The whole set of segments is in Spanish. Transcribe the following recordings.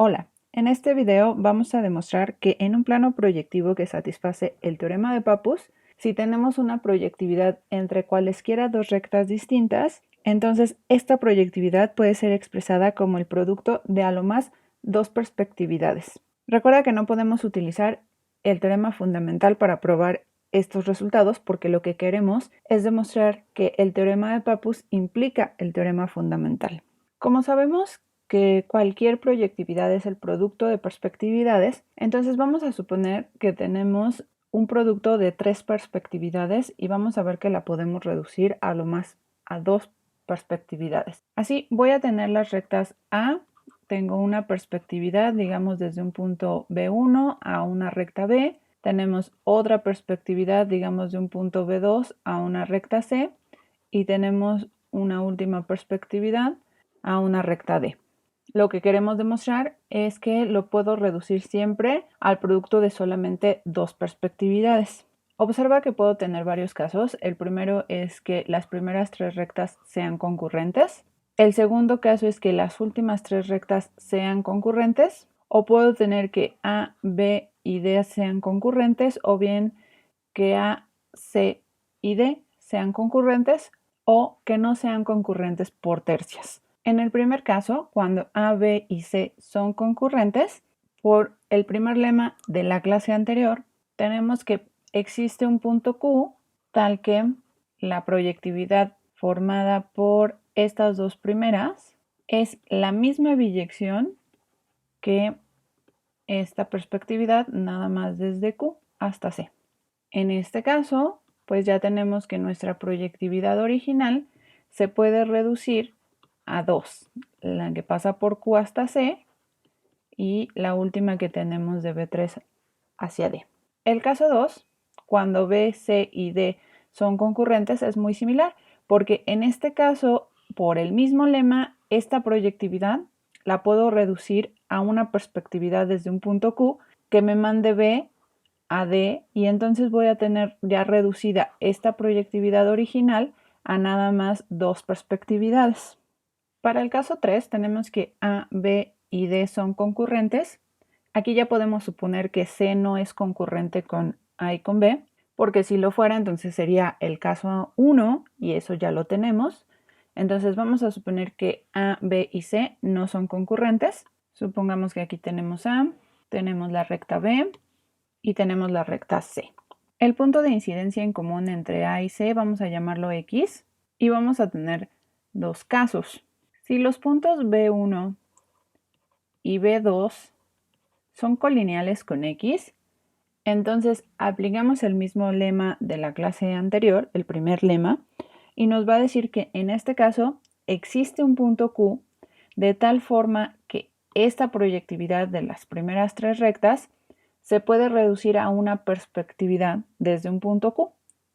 Hola, en este video vamos a demostrar que en un plano proyectivo que satisface el teorema de Pappus, si tenemos una proyectividad entre cualesquiera dos rectas distintas, entonces esta proyectividad puede ser expresada como el producto de a lo más dos perspectividades. Recuerda que no podemos utilizar el teorema fundamental para probar estos resultados porque lo que queremos es demostrar que el teorema de Pappus implica el teorema fundamental. Como sabemos que cualquier proyectividad es el producto de perspectividades, entonces vamos a suponer que tenemos un producto de tres perspectividades y vamos a ver que la podemos reducir a lo más a dos perspectividades. Así voy a tener las rectas A, tengo una perspectividad, digamos desde un punto B1 a una recta B, tenemos otra perspectividad, digamos de un punto B2 a una recta C y tenemos una última perspectividad a una recta D. Lo que queremos demostrar es que lo puedo reducir siempre al producto de solamente dos perspectividades. Observa que puedo tener varios casos. El primero es que las primeras tres rectas sean concurrentes. El segundo caso es que las últimas tres rectas sean concurrentes. O puedo tener que A, B y D sean concurrentes, o bien que A, C y D sean concurrentes o que no sean concurrentes por tercias. En el primer caso, cuando A, B y C son concurrentes, por el primer lema de la clase anterior, tenemos que existe un punto Q tal que la proyectividad formada por estas dos primeras es la misma biyección que esta perspectividad, nada más desde Q hasta C. En este caso, pues ya tenemos que nuestra proyectividad original se puede reducir a dos, la que pasa por Q hasta C y la última que tenemos de B3 hacia D. El caso 2, cuando B, C y D son concurrentes, es muy similar, porque en este caso, por el mismo lema, esta proyectividad la puedo reducir a una perspectividad desde un punto Q que me mande B a D y entonces voy a tener ya reducida esta proyectividad original a nada más dos perspectividades. Para el caso 3 tenemos que A, B y D son concurrentes. Aquí ya podemos suponer que C no es concurrente con A y con B, porque si lo fuera entonces sería el caso 1 y eso ya lo tenemos. Entonces vamos a suponer que A, B y C no son concurrentes. Supongamos que aquí tenemos A, tenemos la recta B y tenemos la recta C. El punto de incidencia en común entre A y C vamos a llamarlo X y vamos a tener dos casos. Si los puntos B1 y B2 son colineales con X, entonces aplicamos el mismo lema de la clase anterior, el primer lema, y nos va a decir que en este caso existe un punto Q de tal forma que esta proyectividad de las primeras tres rectas se puede reducir a una perspectividad desde un punto Q.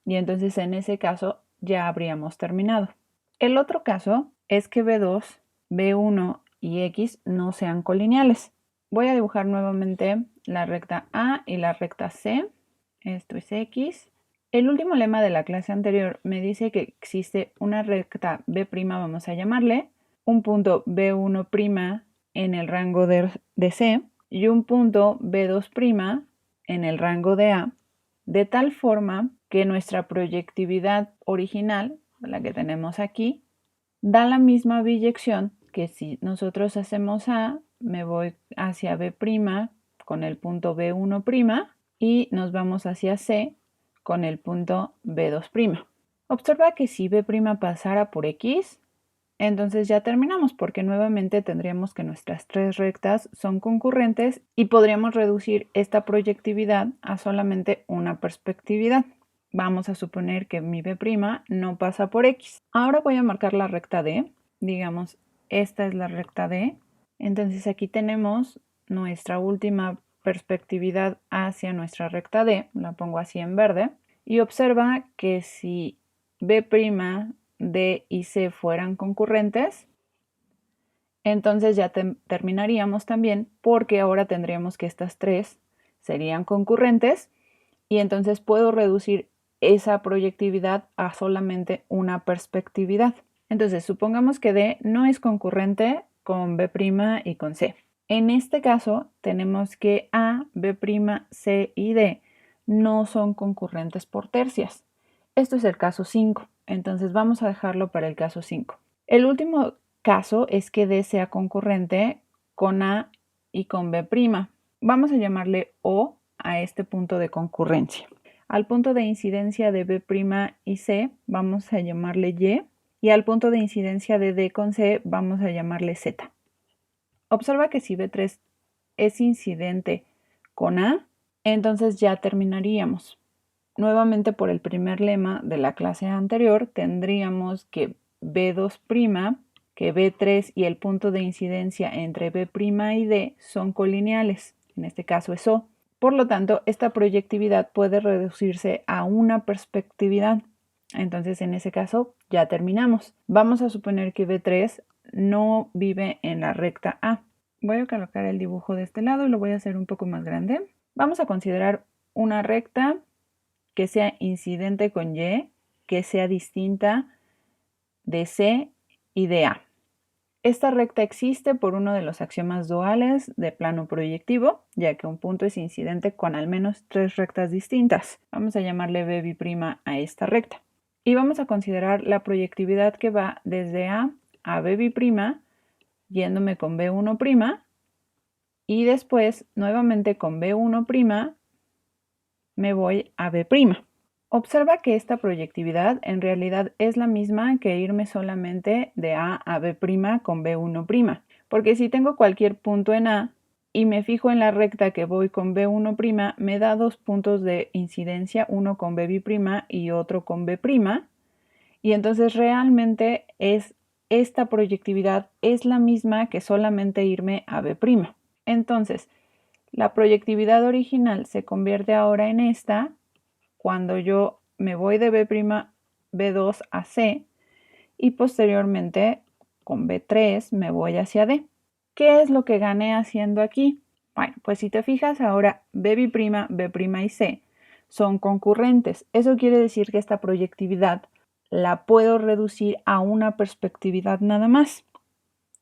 Y entonces en ese caso ya habríamos terminado. El otro caso es que B2, B1 y X no sean colineales. Voy a dibujar nuevamente la recta A y la recta C. Esto es X. El último lema de la clase anterior me dice que existe una recta B', vamos a llamarle, un punto B1' en el rango de C y un punto B2' en el rango de A, de tal forma que nuestra proyectividad original, la que tenemos aquí, da la misma biyección que si nosotros hacemos A, me voy hacia B' con el punto B1' y nos vamos hacia C con el punto B2'. Observa que si B' pasara por X, entonces ya terminamos porque nuevamente tendríamos que nuestras tres rectas son concurrentes y podríamos reducir esta proyectividad a solamente una perspectividad. Vamos a suponer que mi B' no pasa por X. Ahora voy a marcar la recta D. Digamos, esta es la recta D. Entonces aquí tenemos nuestra última perspectividad hacia nuestra recta D. La pongo así en verde. Y observa que si B', D y C fueran concurrentes, entonces ya terminaríamos también porque ahora tendríamos que estas tres serían concurrentes y entonces puedo reducir esa proyectividad a solamente una perspectividad. Entonces supongamos que D no es concurrente con B' y con C. En este caso tenemos que A, B', C y D no son concurrentes por tercias. Esto es el caso 5, entonces vamos a dejarlo para el caso 5. El último caso es que D sea concurrente con A y con B'. Vamos a llamarle O a este punto de concurrencia. Al punto de incidencia de B' y C vamos a llamarle y al punto de incidencia de D con C vamos a llamarle Z. Observa que si B3 es incidente con A, entonces ya terminaríamos. Nuevamente por el primer lema de la clase anterior tendríamos que B2', que B3 y el punto de incidencia entre B' y D son colineales, en este caso es O. Por lo tanto, esta proyectividad puede reducirse a una perspectividad. Entonces, en ese caso, ya terminamos. Vamos a suponer que B3 no vive en la recta A. Voy a colocar el dibujo de este lado y lo voy a hacer un poco más grande. Vamos a considerar una recta que sea incidente con Y, que sea distinta de C y de A. Esta recta existe por uno de los axiomas duales de plano proyectivo, ya que un punto es incidente con al menos 3 rectas distintas. Vamos a llamarle B' a esta recta. Y vamos a considerar la proyectividad que va desde A a B', yéndome con B1', y después nuevamente con B1' me voy a B'. Observa que esta proyectividad en realidad es la misma que irme solamente de A a B' con B1', porque si tengo cualquier punto en A y me fijo en la recta que voy con B1', me da dos puntos de incidencia, uno con B' y otro con B', y entonces realmente esta proyectividad es la misma que solamente irme a B'. Entonces, la proyectividad original se convierte ahora en esta cuando yo me voy de B', B2 a C y posteriormente con B3 me voy hacia D. ¿Qué es lo que gané haciendo aquí? Bueno, pues si te fijas ahora B', B' y C son concurrentes. Eso quiere decir que esta proyectividad la puedo reducir a una perspectividad nada más,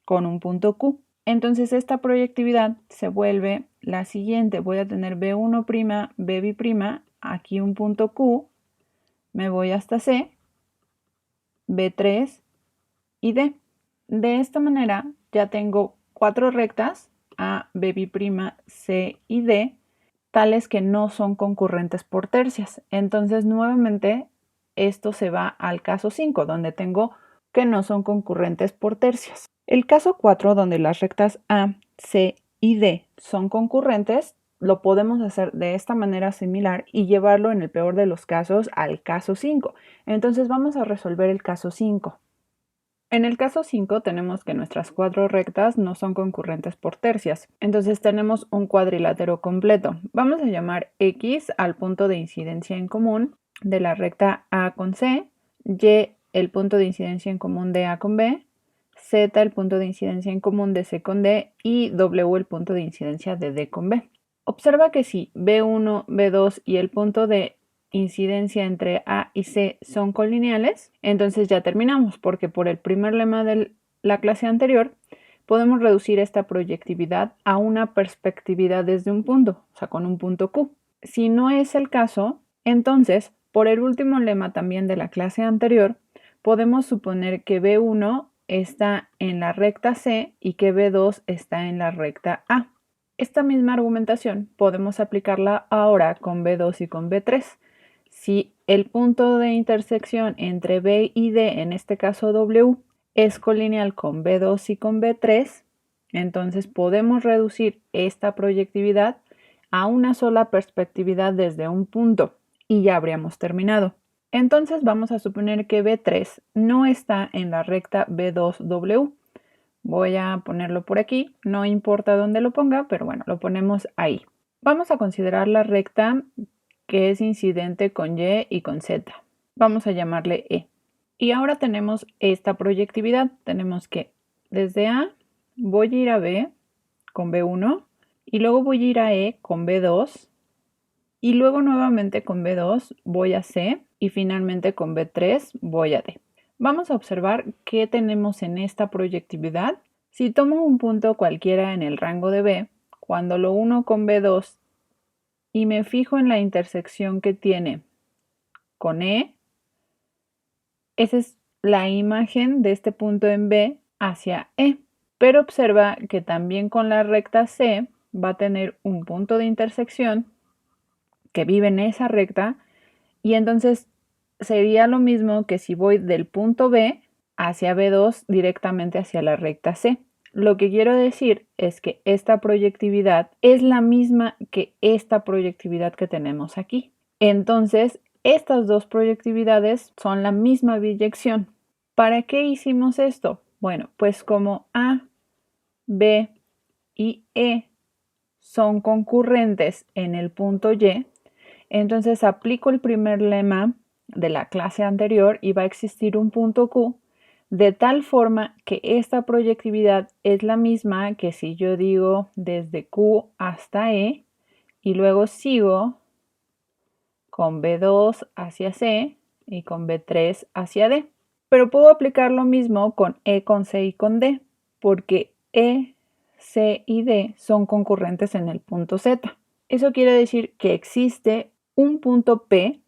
con un punto Q. Entonces esta proyectividad se vuelve la siguiente. Voy a tener B1', B', aquí un punto Q, me voy hasta C, B3 y D. De esta manera ya tengo 4 rectas, A, B', C y D, tales que no son concurrentes por tercias. Entonces nuevamente esto se va al caso 5, donde tengo que no son concurrentes por tercias. El caso 4, donde las rectas A, C y D son concurrentes, lo podemos hacer de esta manera similar y llevarlo en el peor de los casos al caso 5. Entonces vamos a resolver el caso 5. En el caso 5 tenemos que nuestras 4 rectas no son concurrentes por tercias. Entonces tenemos un cuadrilátero completo. Vamos a llamar X al punto de incidencia en común de la recta A con C, Y el punto de incidencia en común de A con B, Z el punto de incidencia en común de C con D y W el punto de incidencia de D con B. Observa que si B1, B2 y el punto de incidencia entre A y C son colineales, entonces ya terminamos, porque por el primer lema de la clase anterior podemos reducir esta proyectividad a una perspectividad desde un punto, o sea, con un punto Q. Si no es el caso, entonces, por el último lema también de la clase anterior, podemos suponer que B1 está en la recta C y que B2 está en la recta A. Esta misma argumentación podemos aplicarla ahora con B2 y con B3. Si el punto de intersección entre B y D, en este caso W, es colineal con B2 y con B3, entonces podemos reducir esta proyectividad a una sola perspectividad desde un punto y ya habríamos terminado. Entonces vamos a suponer que B3 no está en la recta B2W. Voy a ponerlo por aquí, no importa dónde lo ponga, pero bueno, lo ponemos ahí. Vamos a considerar la recta que es incidente con Y y con Z. Vamos a llamarle E. Y ahora tenemos esta proyectividad. Tenemos que desde A voy a ir a B con B1 y luego voy a ir a E con B2 y luego nuevamente con B2 voy a C y finalmente con B3 voy a D. Vamos a observar qué tenemos en esta proyectividad. Si tomo un punto cualquiera en el rango de B, cuando lo uno con B2 y me fijo en la intersección que tiene con E, esa es la imagen de este punto en B hacia E. Pero observa que también con la recta C va a tener un punto de intersección que vive en esa recta, y entonces sería lo mismo que si voy del punto B hacia B2 directamente hacia la recta C. Lo que quiero decir es que esta proyectividad es la misma que esta proyectividad que tenemos aquí. Entonces, estas dos proyectividades son la misma biyección. ¿Para qué hicimos esto? Bueno, pues como A, B y E son concurrentes en el punto Y, entonces aplico el primer lema de la clase anterior y va a existir un punto Q, de tal forma que esta proyectividad es la misma que si yo digo desde Q hasta E y luego sigo con B2 hacia C y con B3 hacia D. Pero puedo aplicar lo mismo con E, con C y con D, porque E, C y D son concurrentes en el punto Z. Eso quiere decir que existe un punto P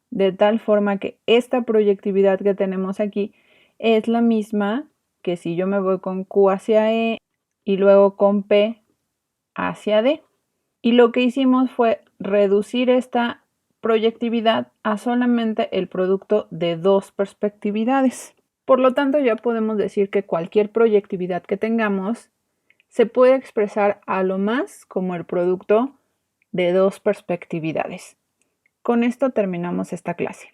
de tal forma que esta proyectividad que tenemos aquí es la misma que si yo me voy con Q hacia E y luego con P hacia D. Y lo que hicimos fue reducir esta proyectividad a solamente el producto de dos perspectividades. Por lo tanto, ya podemos decir que cualquier proyectividad que tengamos se puede expresar a lo más como el producto de dos perspectividades. Con esto terminamos esta clase.